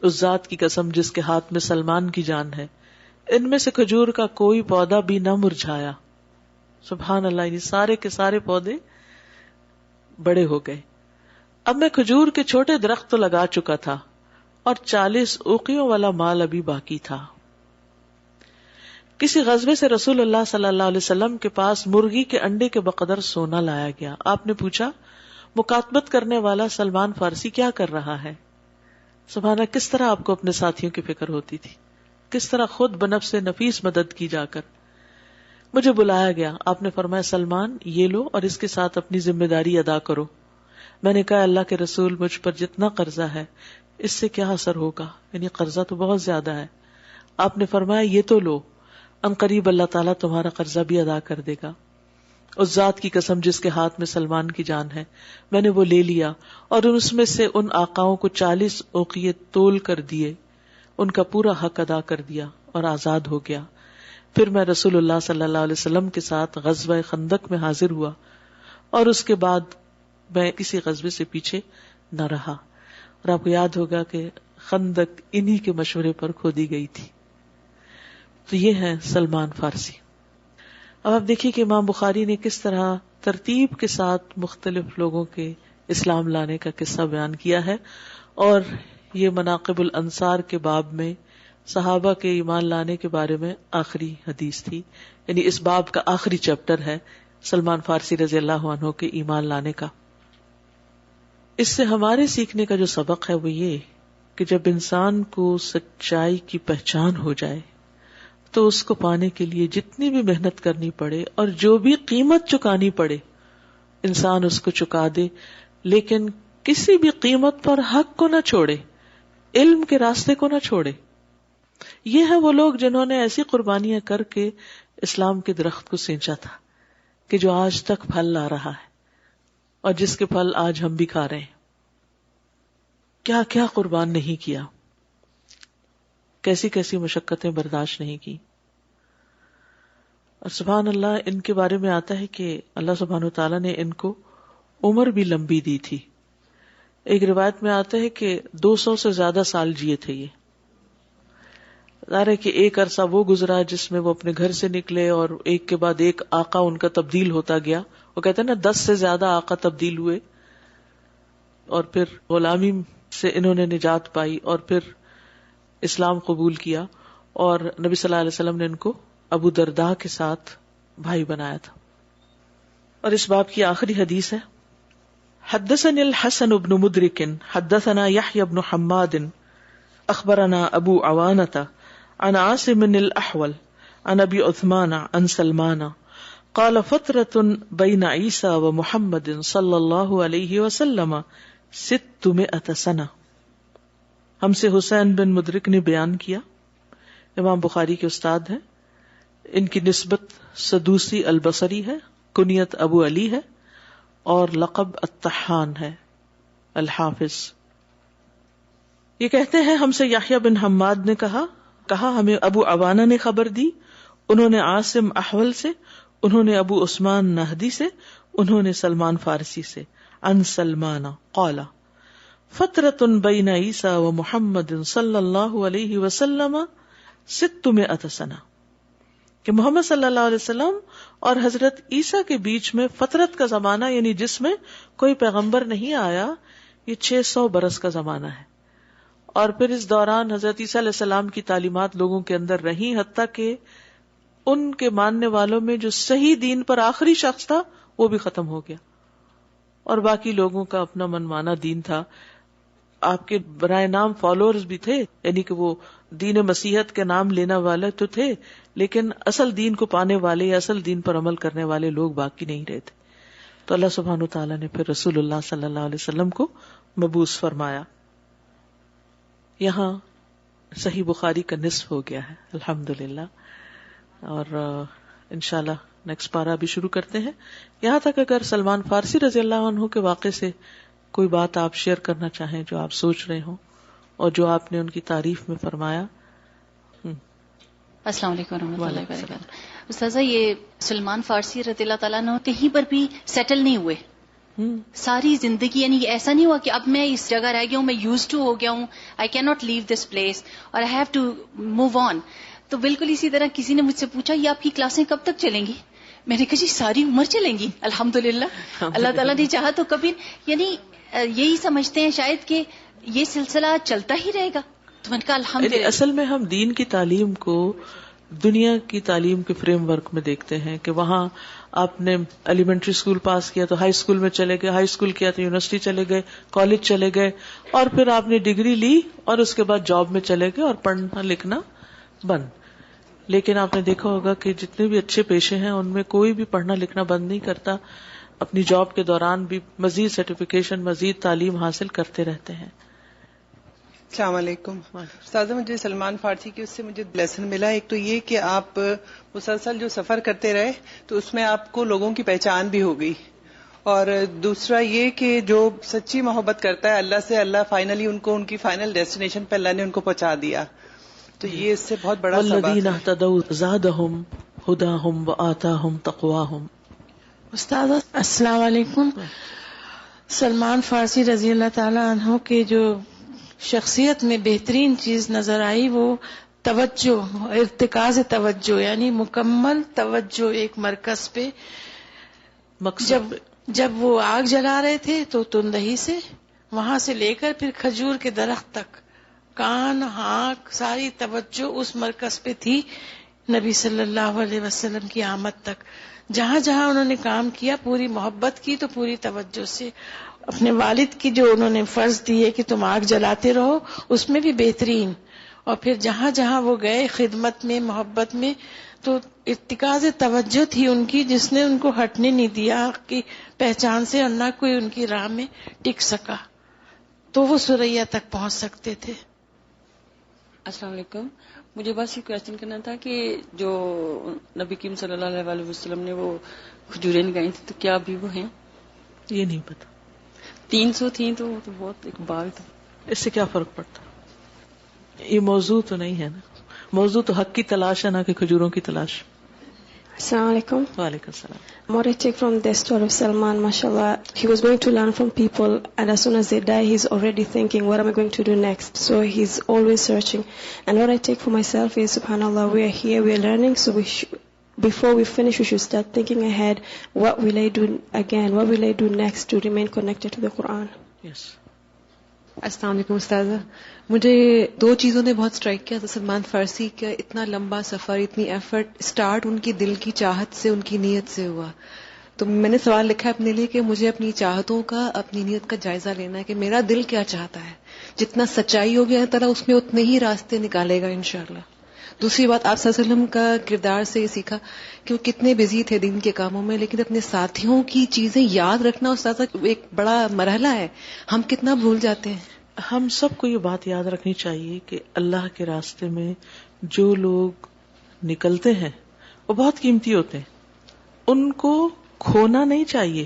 Speaker 1: اس ذات کی قسم جس کے ہاتھ میں سلمان کی جان ہے، ان میں سے کھجور کا کوئی پودا بھی نہ مرجھایا. سبحان اللہ، یہ سارے کے سارے پودے بڑے ہو گئے. اب میں کھجور کے چھوٹے درخت تو لگا چکا تھا اور 40 اوقیوں والا مال ابھی باقی تھا. کسی غزوے سے رسول اللہ صلی اللہ علیہ وسلم کے پاس مرغی کے انڈے کے بقدر سونا لایا گیا. آپ نے پوچھا مکاتبت کرنے والا سلمان فارسی کیا کر رہا ہے؟ سبحانہ، کس طرح آپ کو اپنے ساتھیوں کی فکر ہوتی تھی، کس طرح خود بنفس نفیس مدد کی جا کر. مجھے بلایا گیا. آپ نے فرمایا سلمان یہ لو اور اس کے ساتھ اپنی ذمہ داری ادا کرو. میں نے کہا اللہ کے رسول مجھ پر جتنا قرضہ ہے اس سے کیا اثر ہوگا، یعنی قرضہ تو بہت زیادہ ہے. آپ نے فرمایا یہ تو لو، ان قریب اللہ تعالیٰ تمہارا قرضہ بھی ادا کر دے گا. اس ذات کی قسم جس کے ہاتھ میں سلمان کی جان ہے، میں نے وہ لے لیا اور اس میں سے ان آقاؤں کو 40 اوقیے تول کر دیے، ان کا پورا حق ادا کر دیا اور آزاد ہو گیا. پھر میں رسول اللہ صلی اللہ علیہ وسلم کے ساتھ غزوہ خندق میں حاضر ہوا اور اس کے بعد میں کسی غزوے سے پیچھے نہ رہا. اور آپ کو یاد ہوگا کہ خندق انہی کے مشورے پر کھودی گئی تھی. تو یہ ہے سلمان فارسی. اب آپ دیکھیے کہ امام بخاری نے کس طرح ترتیب کے ساتھ مختلف لوگوں کے اسلام لانے کا قصہ بیان کیا ہے. اور یہ مناقب الانصار کے باب میں صحابہ کے ایمان لانے کے بارے میں آخری حدیث تھی. یعنی اس باب کا آخری چیپٹر ہے سلمان فارسی رضی اللہ عنہ کے ایمان لانے کا. اس سے ہمارے سیکھنے کا جو سبق ہے وہ یہ کہ جب انسان کو سچائی کی پہچان ہو جائے تو اس کو پانے کے لیے جتنی بھی محنت کرنی پڑے اور جو بھی قیمت چکانی پڑے انسان اس کو چکا دے، لیکن کسی بھی قیمت پر حق کو نہ چھوڑے، علم کے راستے کو نہ چھوڑے. یہ ہے وہ لوگ جنہوں نے ایسی قربانیاں کر کے اسلام کے درخت کو سینچا تھا کہ جو آج تک پھل لا رہا ہے اور جس کے پھل آج ہم بھی کھا رہے ہیں. کیا کیا قربان نہیں کیا، کیسی کیسی مشقتیں برداشت نہیں کی. اور سبحان اللہ، ان کے بارے میں آتا ہے کہ اللہ سبحانہ وتعالیٰ نے ان کو عمر بھی لمبی دی تھی. ایک روایت میں آتا ہے کہ 200 سے زیادہ سال جیے تھے. یہ ظاہر ہے کہ ایک عرصہ وہ گزرا جس میں وہ اپنے گھر سے نکلے اور ایک کے بعد ایک آقا ان کا تبدیل ہوتا گیا. وہ کہتے ہیں نا 10 سے زیادہ آقا تبدیل ہوئے، اور پھر غلامی سے انہوں نے نجات پائی اور پھر اسلام قبول کیا. اور نبی صلی اللہ علیہ وسلم نے ان کو ابو درداء کے ساتھ بھائی بنایا تھا. اور اس باب کی آخری حدیث ہے: حدثني الحسن بن مدرك حدثنا يحيى بن حماد اخبرنا ابو عوانة عن عاصم الاحول عن ابي عثمان عن سلمان قال فترة بين عيسى ومحمد صلى الله عليه وسلم 600 سنة. ہم سے حسین بن مدرک نے بیان کیا، امام بخاری کے استاد ہیں. ان کی نسبت سدوسی البصری ہے، کنیت ابو علی ہے، اور لقب الطحان ہے، الحافظ. یہ کہتے ہیں ہم سے یحییٰ بن حماد نے کہا ہمیں ابو عوانہ نے خبر دی، انہوں نے عاصم احول سے، انہوں نے ابو عثمان نہدی سے، انہوں نے سلمان فارسی سے، عن سلمان قال فترۃ بین عیسیٰ و محمد صلی اللہ علیہ وسلم 600 سنہ، کہ محمد صلی اللہ علیہ وسلم اور حضرت عیسیٰ کے بیچ میں فترت کا زمانہ، یعنی جس میں کوئی پیغمبر نہیں آیا، یہ 600 برس کا زمانہ ہے. اور پھر اس دوران حضرت عیسیٰ علیہ السلام کی تعلیمات لوگوں کے اندر رہیں، حتیٰ کہ ان کے ماننے والوں میں جو صحیح دین پر آخری شخص تھا وہ بھی ختم ہو گیا، اور باقی لوگوں کا اپنا منمانا دین تھا. آپ کے برائے نام فالوورز بھی تھے، یعنی کہ وہ دین مسیحیت کے نام لینا والے تو تھے، لیکن اصل دین کو پانے والے یا اصل دین پر عمل کرنے والے لوگ باقی نہیں رہے تھے. تو اللہ سبحانہ وتعالیٰ نے پھر رسول اللہ صلی اللہ علیہ وسلم کو مبعوث فرمایا. یہاں صحیح بخاری کا نصف ہو گیا ہے الحمدللہ، اور انشاءاللہ نیکسٹ پارہ بھی شروع کرتے ہیں. یہاں تک اگر سلمان فارسی رضی اللہ عنہ کے واقعے سے کوئی بات آپ شیئر کرنا چاہیں جو آپ سوچ رہے ہوں اور جو آپ نے ان کی تعریف میں فرمایا.
Speaker 2: السلام علیکم ورحمۃ اللہ وبرکاتہ. استاذہ، یہ سلمان فارسی رضی اللہ تعالیٰ عنہ کہیں پر بھی سیٹل نہیں ہوئے ساری زندگی، یعنی ایسا نہیں ہوا کہ اب میں اس جگہ رہ گیا ہوں، میں یوز ٹو ہو گیا ہوں، آئی کی ناٹ لیو دس پلیس اور I have to move on. تو بالکل اسی طرح کسی نے مجھ سے پوچھا یہ آپ کی کلاسیں کب تک چلیں گی؟ میں نے کہا جی ساری عمر چلیں گی الحمدللہ. اللہ تعالیٰ نے چاہا تو کبھی، یعنی یہی سمجھتے ہیں شاید کہ یہ سلسلہ چلتا ہی رہے گا. تو میں نے کہا الحمدللہ.
Speaker 1: اصل میں ہم دین کی تعلیم کو دنیا کی تعلیم کے فریم ورک میں دیکھتے ہیں کہ وہاں آپ نے ایلیمنٹری اسکول پاس کیا تو ہائی اسکول میں چلے گئے، ہائی اسکول کیا تو یونیورسٹی چلے گئے، کالج چلے گئے، اور پھر آپ نے ڈگری لی اور اس کے بعد جاب میں چلے گئے اور پڑھنا لکھنا بند. لیکن آپ نے دیکھا ہوگا کہ جتنے بھی اچھے پیشے ہیں ان میں کوئی بھی پڑھنا لکھنا بند نہیں کرتا، اپنی جاب کے دوران بھی مزید سرٹیفکیشن، مزید تعلیم حاصل کرتے رہتے ہیں.
Speaker 3: السلام علیکم. استاذہ، مجھے سلمان فارسی کی اس سے مجھے لیسن ملا. ایک تو یہ کہ آپ مسلسل جو سفر کرتے رہے تو اس میں آپ کو لوگوں کی پہچان بھی ہو گئی، اور دوسرا یہ کہ جو سچی محبت کرتا ہے اللہ سے، اللہ فائنلی ان کو ان کی فائنل ڈیسٹینیشن پہ اللہ نے ان کو پہنچا دیا. تو یہ اس سے بہت بڑا سبق ہے.
Speaker 1: والذین اہتدوا زادہم ھداہم وآتاہم تقواہم.
Speaker 4: استاد السلام علیکم. سلمان فارسی رضی اللہ تعالی عنہ کے جو شخصیت میں بہترین چیز نظر آئی وہ توجہ، ارتکاز توجہ، یعنی مکمل توجہ ایک مرکز پہ. جب وہ آگ جلا رہے تھے تو تندہی سے وہاں سے لے کر پھر کھجور کے درخت تک کان ہانک ساری توجہ اس مرکز پہ تھی نبی صلی اللہ علیہ وسلم کی آمد تک. جہاں جہاں انہوں نے کام کیا پوری محبت کی تو پوری توجہ سے. اپنے والد کی جو انہوں نے فرض دیے کہ تم آگ جلاتے رہو اس میں بھی بہترین، اور پھر جہاں جہاں وہ گئے خدمت میں محبت میں تو ارتکاز توجہ تھی ان کی جس نے ان کو ہٹنے نہیں دیا کی پہچان سے، اور نہ کوئی ان کی راہ میں ٹک سکا تو وہ سریا تک پہنچ سکتے تھے.
Speaker 5: السلام علیکم. مجھے بس یہ کوشچن کرنا تھا کہ جو نبی کریم صلی اللہ علیہ وسلم نے وہ کھجوریں نکائی تھی تو کیا ابھی وہ ہیں؟
Speaker 1: یہ نہیں پتا.
Speaker 5: 300 تھیں تو وہ تو بہت ایک باغ تھا.
Speaker 1: اس سے کیا فرق پڑتا؟ یہ موضوع تو نہیں ہے نا. موضوع تو حق کی تلاش ہے نہ کہ کھجوروں کی تلاش.
Speaker 6: Assalamu alaikum.
Speaker 1: وعلیکم السلام.
Speaker 6: What I take from the story of Salman, mashallah, he was going to learn from people, and as soon as they die, he's already thinking, what am I going to do next? So he's always searching. And what I take for myself is, subhanallah, we are here, we are learning, so before we finish, we should start thinking ahead, what will I do again, what will I do next to remain connected to the Quran?
Speaker 1: Yes.
Speaker 7: السلام علیکم استاذہ. مجھے 2 چیزوں نے بہت strike کیا. سلمان فارسی کا اتنا لمبا سفر، اتنی ایفرٹ، اسٹارٹ ان کی دل کی چاہت سے، ان کی نیت سے ہوا. تو میں نے سوال لکھا اپنے لیے کہ مجھے اپنی چاہتوں کا، اپنی نیت کا جائزہ لینا ہے کہ میرا دل کیا چاہتا ہے. جتنا سچائی ہوگی اللہ تعالیٰ اس میں اتنے ہی راستے نکالے گا انشاءاللہ. دوسری بات، آپ صلی اللہ علیہ وسلم کا کردار سے یہ سیکھا کہ وہ کتنے بزی تھے دین کے کاموں میں، لیکن اپنے ساتھیوں کی چیزیں یاد رکھنا استاذہ ایک بڑا مرحلہ ہے. ہم کتنا بھول جاتے ہیں.
Speaker 1: ہم سب کو یہ بات یاد رکھنی چاہیے کہ اللہ کے راستے میں جو لوگ نکلتے ہیں وہ بہت قیمتی ہوتے ہیں. ان کو کھونا نہیں چاہیے،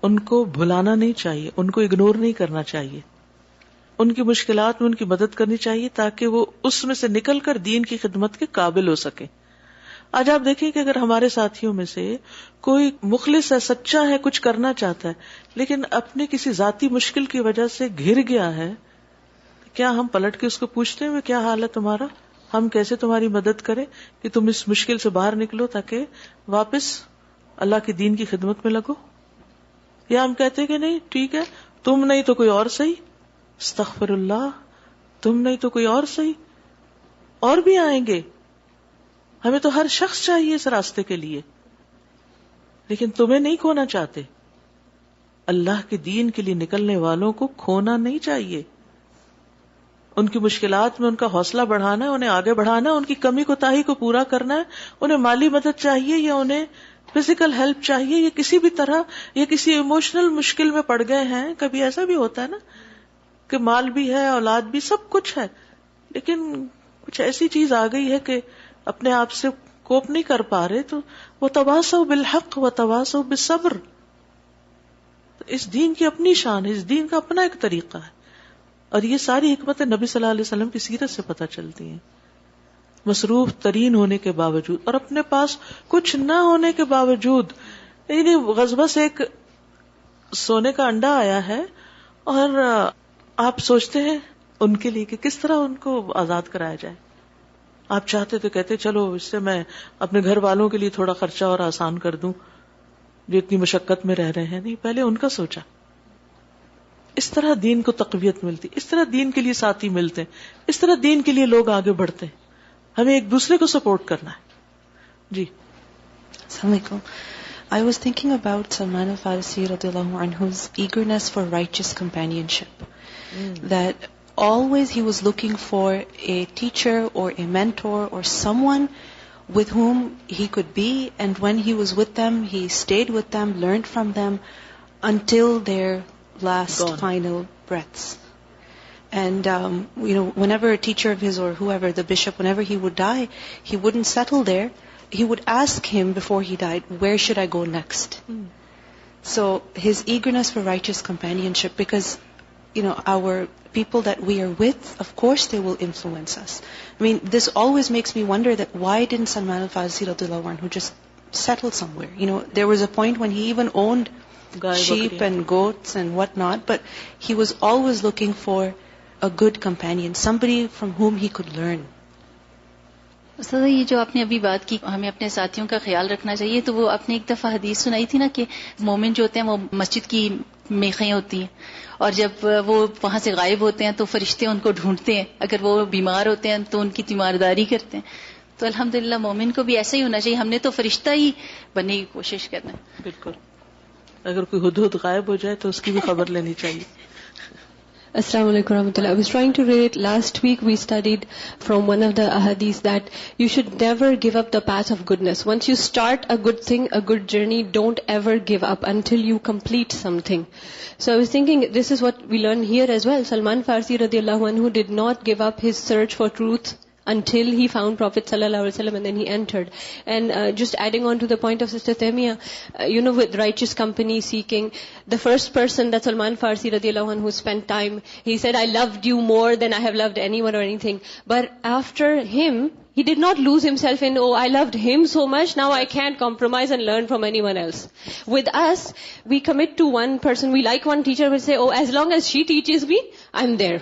Speaker 1: ان کو بھلانا نہیں چاہیے، ان کو اگنور نہیں کرنا چاہیے. ان کی مشکلات میں ان کی مدد کرنی چاہیے تاکہ وہ اس میں سے نکل کر دین کی خدمت کے قابل ہو سکیں. آج آپ دیکھیں کہ اگر ہمارے ساتھیوں میں سے کوئی مخلص ہے، سچا ہے، کچھ کرنا چاہتا ہے، لیکن اپنے کسی ذاتی مشکل کی وجہ سے گھر گیا ہے، کیا ہم پلٹ کے اس کو پوچھتے ہیں کیا حال ہے تمہارا، ہم کیسے تمہاری مدد کریں کہ تم اس مشکل سے باہر نکلو تاکہ واپس اللہ کے دین کی خدمت میں لگو؟ یا ہم کہتے کہ نہیں ٹھیک ہے، تم نہیں تو کوئی اور صحیح، استغفر اللہ، تم نہیں تو کوئی اور صحیح، اور بھی آئیں گے. ہمیں تو ہر شخص چاہیے اس راستے کے لیے، لیکن تمہیں نہیں کھونا چاہتے. اللہ کے دین کے لیے نکلنے والوں کو کھونا نہیں چاہیے. ان کی مشکلات میں ان کا حوصلہ بڑھانا ہے، انہیں آگے بڑھانا ہے، ان کی کمی کوتاہی کو پورا کرنا ہے. انہیں مالی مدد چاہیے یا انہیں فزیکل ہیلپ چاہیے یا کسی بھی طرح، یا کسی ایموشنل مشکل میں پڑ گئے ہیں. کبھی ایسا بھی ہوتا ہے نا کہ مال بھی ہے، اولاد بھی، سب کچھ ہے، لیکن کچھ ایسی چیز آ گئی ہے کہ اپنے آپ سے کوپ نہیں کر پا رہے، تو وہ تواصوا بالحق و تواصوا بالصبر. اس دین کی اپنی شان ہے، اس دین کا اپنا ایک طریقہ ہے، اور یہ ساری حکمتیں نبی صلی اللہ علیہ وسلم کی سیرت سے پتہ چلتی ہیں. مصروف ترین ہونے کے باوجود اور اپنے پاس کچھ نہ ہونے کے باوجود، یعنی غصبہ سے ایک سونے کا انڈا آیا ہے اور آپ سوچتے ہیں ان کے لیے کہ کس طرح ان کو آزاد کرایا جائے. آپ چاہتے تو کہتے چلو اس سے میں اپنے گھر والوں کے لیے تھوڑا خرچہ اور آسان کر دوں جو اتنی مشقت میں رہ رہے ہیں. نہیں، پہلے ان کا سوچا. اس طرح دین کو تقویت ملتی، اس طرح دین کے لیے ساتھی ملتے ہیں، اس طرح دین کے لیے لوگ آگے بڑھتے ہیں. ہمیں ایک دوسرے کو سپورٹ کرنا ہے. جی
Speaker 7: السلام علیکم. I was thinking about Salman al-Farisi radiallahu anhu's eagerness for righteous companionship. That always he was looking for a teacher or a mentor or someone with whom he could be, and when he was with them, he stayed with them, learned from them until their last final breaths. And whenever a teacher of his or whoever, the bishop, whenever he would die, he wouldn't settle there. He would ask him before he died, where should I go next? So his eagerness for righteous companionship, because our people that we are with, of course they will influence us. I mean, this always makes me wonder that why didn't Salman al-Farisi radhiyallahu anhu just settle somewhere? There was a point when he even owned sheep and goats and whatnot, but he was always looking for a good companion, somebody from whom he could learn.
Speaker 2: استاذہ یہ جو آپ نے ابھی بات کی ہمیں اپنے ساتھیوں کا خیال رکھنا چاہیے، تو وہ آپ نے ایک دفعہ حدیث سنائی تھی نا کہ مومن جو ہوتے ہیں وہ مسجد کی میخیں ہوتی ہیں، اور جب وہ وہاں سے غائب ہوتے ہیں تو فرشتے ان کو ڈھونڈتے ہیں، اگر وہ بیمار ہوتے ہیں تو ان کی تیمارداری کرتے ہیں. تو الحمدللہ مومن کو بھی ایسا ہی ہونا چاہیے، ہم نے تو فرشتہ ہی بننے کی کوشش کرنا ہے.
Speaker 1: بالکل، اگر کوئی ہدہد غائب ہو جائے تو اس کی بھی خبر لینی چاہیے.
Speaker 6: Assalamu alaikum warahmatullah. I was trying to relate. Last week we studied from one of the ahadith that you should never give up the path of goodness. Once you start a good thing, a good journey, don't ever give up until you complete something. So I was thinking this is what we learn here as well. Salman Farsi radiallahu anhu did not give up his search for truth until he found Prophet sallallahu alaihi wasallam, and then he entered. And just adding on to the point of Sister Temia, with righteous company seeking, the first person that Salman Farsi radiallahu anhu spent time, he said, I loved you more than I have loved anyone or anything. But after him, he did not lose himself in, I loved him so much, now I can't compromise and learn from anyone else. With us, we commit to one person. We like one teacher, we say, as long as she teaches me, I'm there.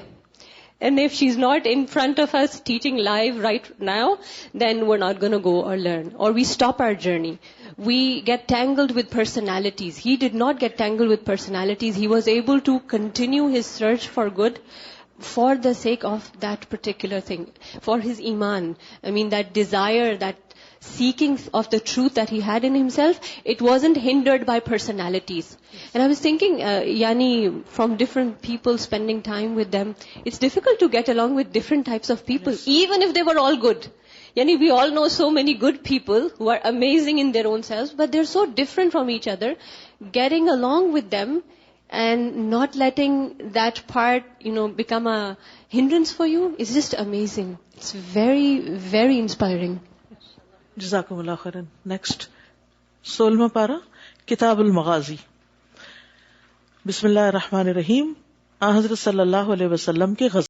Speaker 6: And if she's not in front of us teaching live right now, then we're not going to go or learn. Or we stop our journey. We get tangled with personalities. He did not get tangled with personalities. He was able to continue his search for good for the sake of that particular thing, for his iman. I mean, that desire, that seeking of the truth that he had in himself, it wasn't hindered by personalities. And I was thinking, from different people, spending time with them, it's difficult to get along with different types of people, yes, even if they were all good. We all know so many good people who are amazing in their own selves, but they're so different from each other. Getting along with them and not letting that part, become a hindrance for you is just amazing. It's very, very inspiring.
Speaker 1: جزاکم اللہ خیرن. Next 16واں پارہ کتاب المغازی. بسم اللہ الرحمن الرحیم. حضرت صلی اللہ علیہ وسلم کے غزوہ.